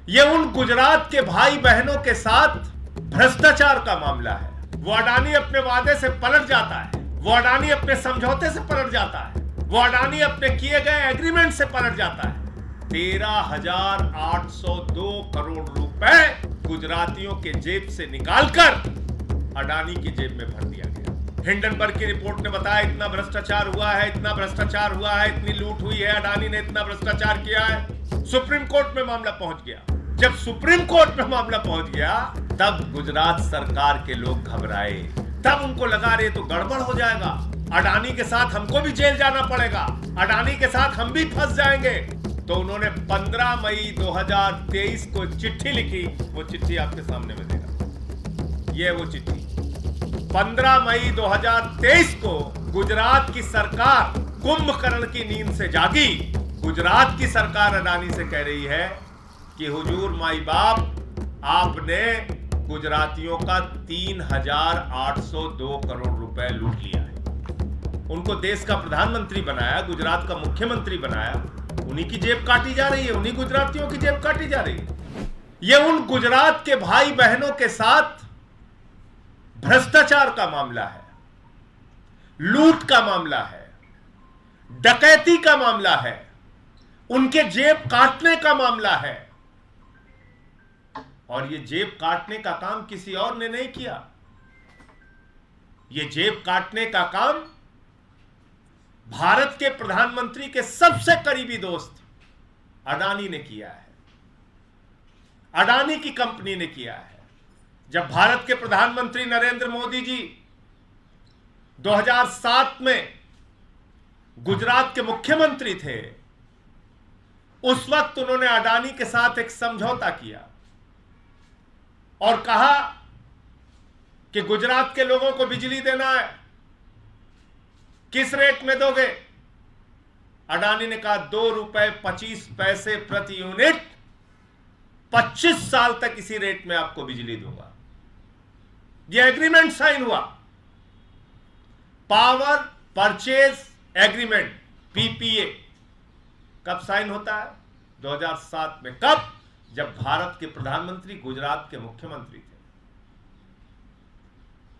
ये उन गुजरात के भाई बहनों के साथ भ्रष्टाचार का मामला है। वो अडानी अपने वादे से पलट जाता है, वो अडानी अपने समझौते से पलट जाता है, वो अडानी अपने किए गए एग्रीमेंट से पलट जाता है। 13,802 करोड़ रुपए गुजरातियों के जेब से निकालकर अडानी की जेब में भर दिया गया। हिंडनबर्ग की रिपोर्ट ने बताया इतना भ्रष्टाचार हुआ है, इतना भ्रष्टाचार हुआ है, इतनी लूट हुई है, अडानी ने इतना भ्रष्टाचार किया है। सुप्रीम कोर्ट में मामला पहुंच गया। जब सुप्रीम कोर्ट में मामला पहुंच गया तब गुजरात सरकार के लोग घबराए, तब उनको लगा रहे तो गड़बड़ हो जाएगा, अडानी के साथ हमको भी जेल जाना पड़ेगा, अडानी के साथ हम भी फंस जाएंगे। तो उन्होंने 15 मई 2023 को चिट्ठी लिखी। वो चिट्ठी आपके सामने में देगा, ये वो चिट्ठी। 15 मई 2023 को गुजरात की सरकार कुंभकर्ण की नींद से जागी। गुजरात की सरकार अडानी से कह रही है कि हुजूर माई बाप, आपने गुजरातियों का 3,802 करोड़ रुपए लूट लिया है। उनको देश का प्रधानमंत्री बनाया, गुजरात का मुख्यमंत्री बनाया, उन्हीं की जेब काटी जा रही है, उन्हीं गुजरातियों की जेब काटी जा रही है। यह उन गुजरात के भाई बहनों के साथ भ्रष्टाचार का मामला है, लूट का मामला है, डकैती का मामला है, उनके जेब काटने का मामला है। और ये जेब काटने का काम किसी और ने नहीं किया, ये जेब काटने का काम भारत के प्रधानमंत्री के सबसे करीबी दोस्त अडानी ने किया है, अडानी की कंपनी ने किया है। जब भारत के प्रधानमंत्री नरेंद्र मोदी जी 2007 में गुजरात के मुख्यमंत्री थे, उस वक्त उन्होंने अडानी के साथ एक समझौता किया और कहा कि गुजरात के लोगों को बिजली देना है, किस रेट में दोगे? अडानी ने कहा 2 रुपए 25 पैसे प्रति यूनिट, 25 साल तक इसी रेट में आपको बिजली दूंगा। यह एग्रीमेंट साइन हुआ, पावर परचेज एग्रीमेंट, पीपीए। कब साइन होता है? 2007 में। कब? जब भारत के प्रधानमंत्री गुजरात के मुख्यमंत्री थे।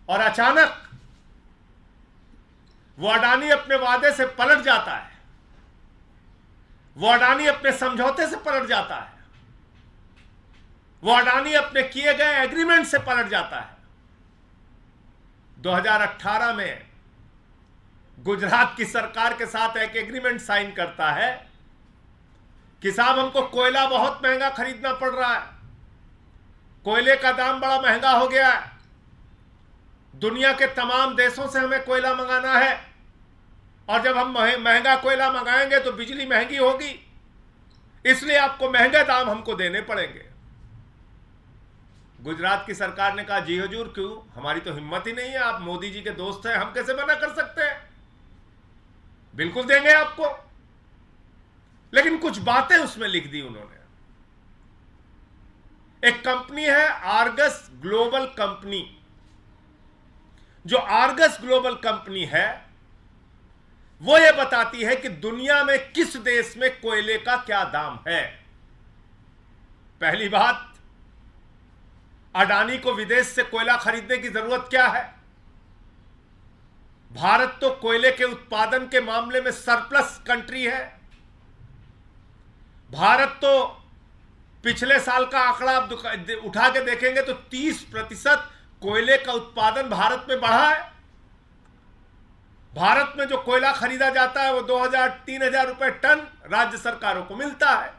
और अचानक वो अडानी अपने वादे से पलट जाता है, वो अडानी अपने समझौते से पलट जाता है, वो अडानी अपने किए गए एग्रीमेंट से पलट जाता है। 2018 में गुजरात की सरकार के साथ एक एग्रीमेंट साइन करता है कि साहब हमको कोयला बहुत महंगा खरीदना पड़ रहा है, कोयले का दाम बड़ा महंगा हो गया है, दुनिया के तमाम देशों से हमें कोयला मंगाना है, और जब हम महंगा कोयला मंगाएंगे तो बिजली महंगी होगी, इसलिए आपको महंगे दाम हमको देने पड़ेंगे। गुजरात की सरकार ने कहा जी हुजूर, क्यों, हमारी तो हिम्मत ही नहीं है, आप मोदी जी के दोस्त हैं, हम कैसे मना कर सकते हैं, बिल्कुल देंगे आपको। लेकिन कुछ बातें उसमें लिख दी उन्होंने। एक कंपनी है आर्गस ग्लोबल कंपनी। जो आर्गस ग्लोबल कंपनी है वो ये बताती है कि दुनिया में किस देश में कोयले का क्या दाम है। पहली बात, अडानी को विदेश से कोयला खरीदने की जरूरत क्या है? भारत तो कोयले के उत्पादन के मामले में सरप्लस कंट्री है। भारत तो पिछले साल का आंकड़ा आप उठा के देखेंगे तो 30% कोयले का उत्पादन भारत में बढ़ा है। भारत में जो कोयला खरीदा जाता है वो 2,000-3,000 रुपए टन राज्य सरकारों को मिलता है।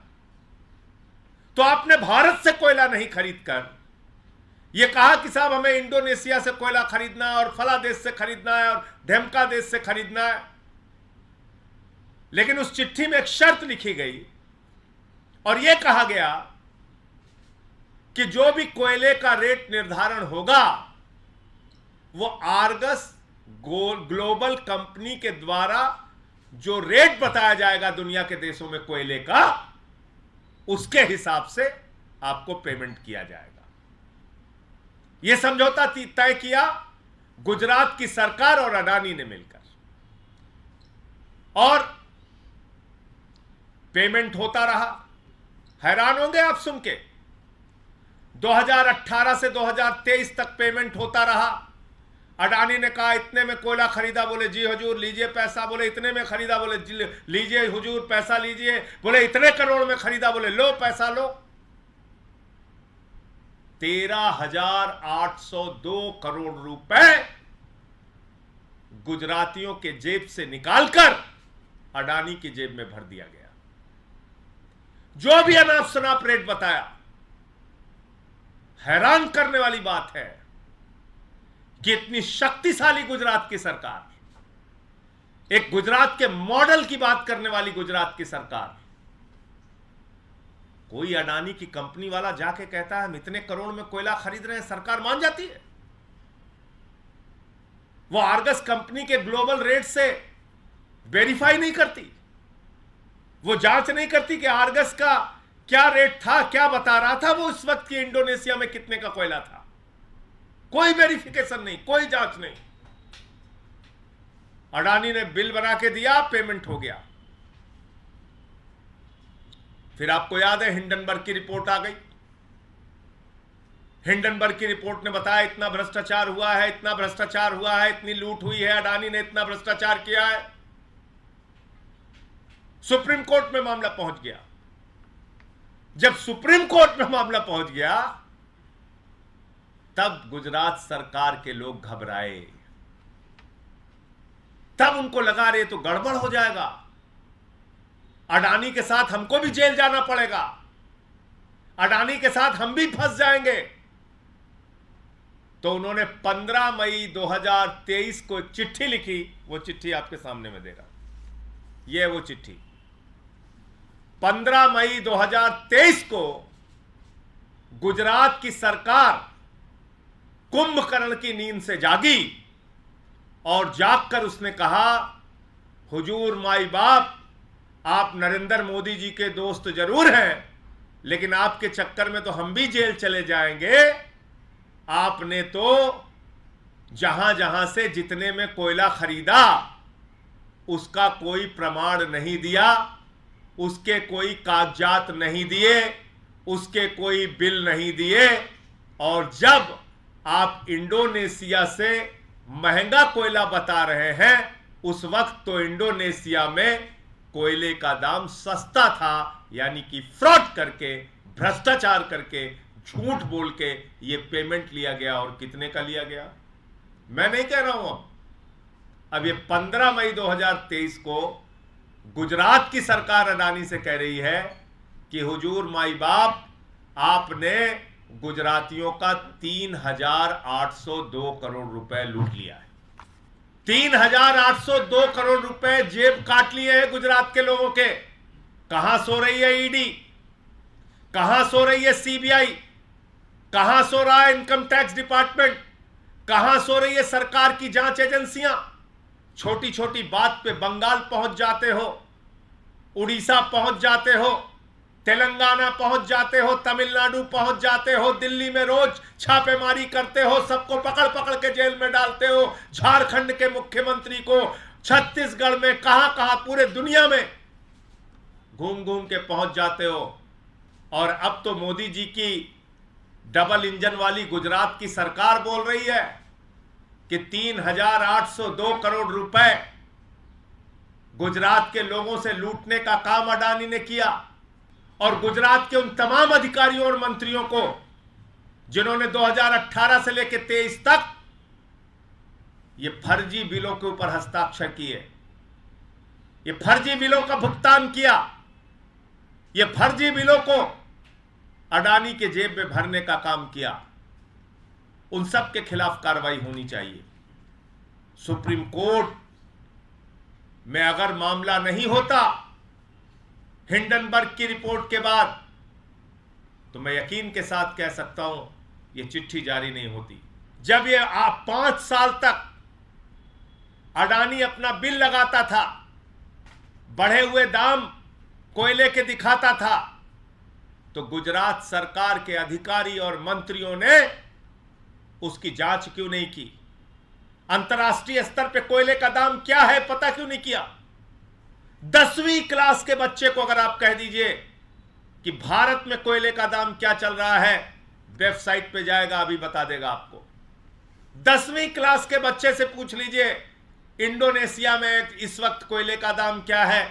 तो आपने भारत से कोयला नहीं खरीदकर ये कहा कि साहब हमें इंडोनेशिया से कोयला खरीदना है और फला देश से खरीदना है और ढेमका देश से खरीदना है। लेकिन उस चिट्ठी में एक शर्त लिखी गई और यह कहा गया कि जो भी कोयले का रेट निर्धारण होगा वो आर्गस ग्लोबल कंपनी के द्वारा जो रेट बताया जाएगा दुनिया के देशों में कोयले का, उसके हिसाब से आपको पेमेंट किया जाएगा। यह समझौता तय किया गुजरात की सरकार और अडानी ने मिलकर, और पेमेंट होता रहा। हैरान होंगे आप सुन के, 2018 से 2023 तक पेमेंट होता रहा। अडानी ने कहा इतने में कोयला खरीदा, बोले जी हुजूर लीजिए पैसा, बोले इतने में खरीदा, बोले लीजिए हुजूर पैसा लीजिए, बोले इतने करोड़ में खरीदा, बोले लो पैसा लो। 13,802 करोड़ रुपए गुजरातियों के जेब से निकालकर अडानी की जेब में भर दिया गया। जो भी अनाप शनाप रेट बताया, हैरान करने वाली बात है कि इतनी शक्तिशाली गुजरात की सरकार, एक गुजरात के मॉडल की बात करने वाली गुजरात की सरकार, कोई अडानी की कंपनी वाला जाके कहता है हम इतने करोड़ में कोयला खरीद रहे हैं, सरकार मान जाती है। वो आर्गस कंपनी के ग्लोबल रेट से वेरीफाई नहीं करती, वो जांच नहीं करती कि आर्गस का क्या रेट था, क्या बता रहा था वो उस वक्त की इंडोनेशिया में कितने का कोयला था। कोई वेरिफिकेशन नहीं, कोई जांच नहीं। अडानी ने बिल बना के दिया, पेमेंट हो गया। फिर आपको याद है हिंडनबर्ग की रिपोर्ट आ गई। हिंडनबर्ग की रिपोर्ट ने बताया इतना भ्रष्टाचार हुआ है, इतना भ्रष्टाचार हुआ है, इतनी लूट हुई है, अडानी ने इतना भ्रष्टाचार किया है। सुप्रीम कोर्ट में मामला पहुंच गया। जब सुप्रीम कोर्ट में मामला पहुंच गया तब गुजरात सरकार के लोग घबराए। तब उनको लगा रहे तो गड़बड़ हो जाएगा, अडानी के साथ हमको भी जेल जाना पड़ेगा, अडानी के साथ हम भी फंस जाएंगे। तो उन्होंने 15 मई 2023 को एक चिट्ठी लिखी। वो चिट्ठी आपके सामने में दे रहा हूं। यह वो चिट्ठी 15 मई 2023 को गुजरात की सरकार कुंभकर्ण की नींद से जागी और जागकर उसने कहा, हुजूर माई बाप, आप नरेंद्र मोदी जी के दोस्त जरूर हैं, लेकिन आपके चक्कर में तो हम भी जेल चले जाएंगे। आपने तो जहां जहां से जितने में कोयला खरीदा उसका कोई प्रमाण नहीं दिया, उसके कोई कागजात नहीं दिए, उसके कोई बिल नहीं दिए। और जब आप इंडोनेशिया से महंगा कोयला बता रहे हैं, उस वक्त तो इंडोनेशिया में कोयले का दाम सस्ता था। यानी कि फ्रॉड करके, भ्रष्टाचार करके, झूठ बोल के ये पेमेंट लिया गया। और कितने का लिया गया मैं नहीं कह रहा हूं। अब ये 15 मई 2023 को गुजरात की सरकार अडानी से कह रही है कि हुजूर माई बाप, आपने गुजरातियों का 3,802 करोड़ रुपए लूट लिया है। 3,802 करोड़ रुपए जेब काट लिए हैं गुजरात के लोगों के। कहां सो रही है ईडी, कहां सो रही है सीबीआई, कहां सो रहा है इनकम टैक्स डिपार्टमेंट, कहां सो रही है सरकार की जांच एजेंसियां। छोटी छोटी बात पे बंगाल पहुंच जाते हो, उड़ीसा पहुंच जाते हो, तेलंगाना पहुंच जाते हो, तमिलनाडु पहुंच जाते हो, दिल्ली में रोज छापेमारी करते हो, सबको पकड़ पकड़ के जेल में डालते हो। झारखंड के मुख्यमंत्री को छत्तीसगढ़ में कहां कहां पूरे दुनिया में घूम घूम के पहुंच जाते हो। और अब तो मोदी जी की डबल इंजन वाली गुजरात की सरकार बोल रही है कि 3,802 करोड़ रुपए गुजरात के लोगों से लूटने का काम अडानी ने किया। और गुजरात के उन तमाम अधिकारियों और मंत्रियों को जिन्होंने 2018 से लेकर 23 तक ये फर्जी बिलों के ऊपर हस्ताक्षर किए, ये फर्जी बिलों का भुगतान किया, ये फर्जी बिलों को अडानी के जेब में भरने का काम किया, उन सब के खिलाफ कार्रवाई होनी चाहिए। सुप्रीम कोर्ट में अगर मामला नहीं होता हिंडनबर्ग की रिपोर्ट के बाद, तो मैं यकीन के साथ कह सकता हूं यह चिट्ठी जारी नहीं होती। जब ये 5 साल तक अडानी अपना बिल लगाता था, बढ़े हुए दाम कोयले के दिखाता था, तो गुजरात सरकार के अधिकारी और मंत्रियों ने उसकी जांच क्यों नहीं की? अंतर्राष्ट्रीय स्तर पे कोयले का दाम क्या है पता क्यों नहीं किया? 10वीं क्लास के बच्चे को अगर आप कह दीजिए कि भारत में कोयले का दाम क्या चल रहा है, वेबसाइट पे जाएगा, अभी बता देगा आपको। 10वीं क्लास के बच्चे से पूछ लीजिए इंडोनेशिया में इस वक्त कोयले का दाम क्या है,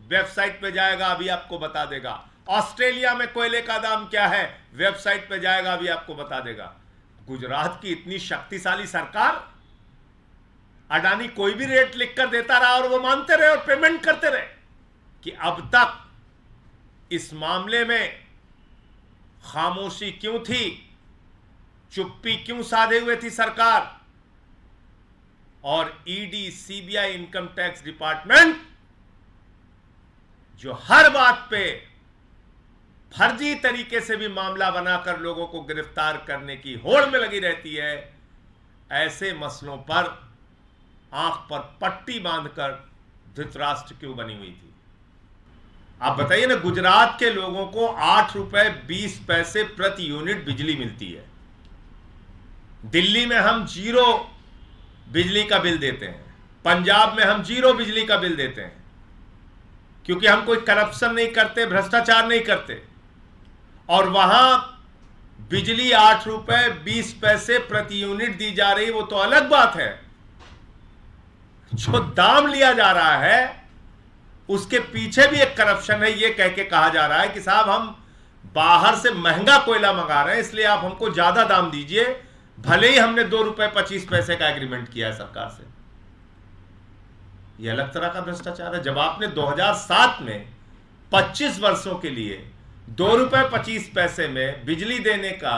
वेबसाइट पे जाएगा, अभी आपको बता देगा। ऑस्ट्रेलिया में कोयले का दाम क्या है, वेबसाइट पे जाएगा, अभी आपको बता देगा। गुजरात की इतनी शक्तिशाली सरकार, अडानी कोई भी रेट लिखकर देता रहा और वो मानते रहे और पेमेंट करते रहे, कि अब तक इस मामले में खामोशी क्यों थी, चुप्पी क्यों साधे हुए थी सरकार। और ED, CBI, income tax department जो हर बात पे फर्जी तरीके से भी मामला बनाकर लोगों को गिरफ्तार करने की होड़ में लगी रहती है, ऐसे मसलों पर आंख पर पट्टी बांधकर धृतराष्ट्र क्यों बनी हुई थी। आप बताइए ना, गुजरात के लोगों को 8 रुपए 20 पैसे प्रति यूनिट बिजली मिलती है। दिल्ली में हम 0 बिजली का बिल देते हैं, पंजाब में हम 0 बिजली का बिल देते हैं, क्योंकि हम कोई करप्शन नहीं करते, भ्रष्टाचार नहीं करते। और वहां बिजली 8 रुपए 20 पैसे प्रति यूनिट दी जा रही, वो तो अलग बात है। जो दाम लिया जा रहा है उसके पीछे भी एक करप्शन है। ये कह के कहा जा रहा है कि साहब हम बाहर से महंगा कोयला मंगा रहे हैं, इसलिए आप हमको ज्यादा दाम दीजिए, भले ही हमने 2 रुपए 25 पैसे का एग्रीमेंट किया है सरकार से। यह अलग तरह का भ्रष्टाचार है। जब आपने 2007 में 25 वर्षों के लिए 2 रुपए 25 पैसे में बिजली देने का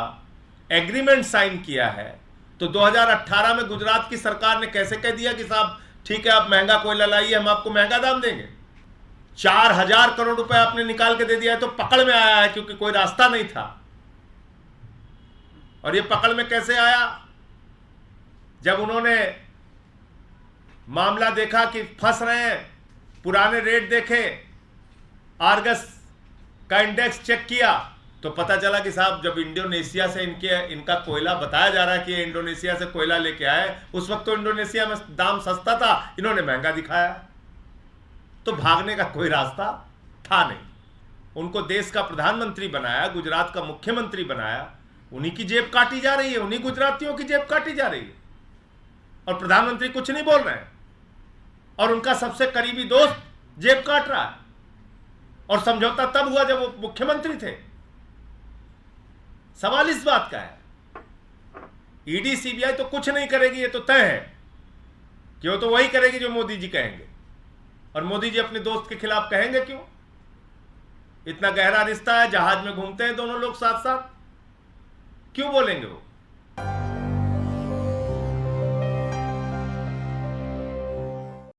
एग्रीमेंट साइन किया है, तो 2018 में गुजरात की सरकार ने कैसे कह दिया कि साहब ठीक है, आप महंगा कोयला लाइए, हम आपको महंगा दाम देंगे। 4000 करोड़ रुपए आपने निकाल के दे दिया है, तो पकड़ में आया है, क्योंकि कोई रास्ता नहीं था। और ये पकड़ में कैसे आया? जब उन्होंने मामला देखा कि फंस रहे हैं, पुराने रेट देखे, आर्गस का इंडेक्स चेक किया, तो पता चला कि साहब जब इंडोनेशिया से इनका कोयला बताया जा रहा है कि इंडोनेशिया से कोयला लेके आए, उस वक्त तो इंडोनेशिया में दाम सस्ता था, इन्होंने महंगा दिखाया। तो भागने का कोई रास्ता था नहीं। उनको देश का प्रधानमंत्री बनाया, गुजरात का मुख्यमंत्री बनाया, उन्हीं की जेब काटी जा रही है, उन्हीं गुजरातियों की जेब काटी जा रही है, और प्रधानमंत्री कुछ नहीं बोल रहे हैं, और उनका सबसे करीबी दोस्त जेब काट रहा है। और समझौता तब हुआ जब वो मुख्यमंत्री थे। सवाल इस बात का है, ईडी सीबीआई तो कुछ नहीं करेगी, ये तो तय है कि वो तो वही करेगी जो मोदी जी कहेंगे। और मोदी जी अपने दोस्त के खिलाफ कहेंगे क्यों? इतना गहरा रिश्ता है, जहाज में घूमते हैं दोनों लोग साथ साथ, क्यों बोलेंगे वो?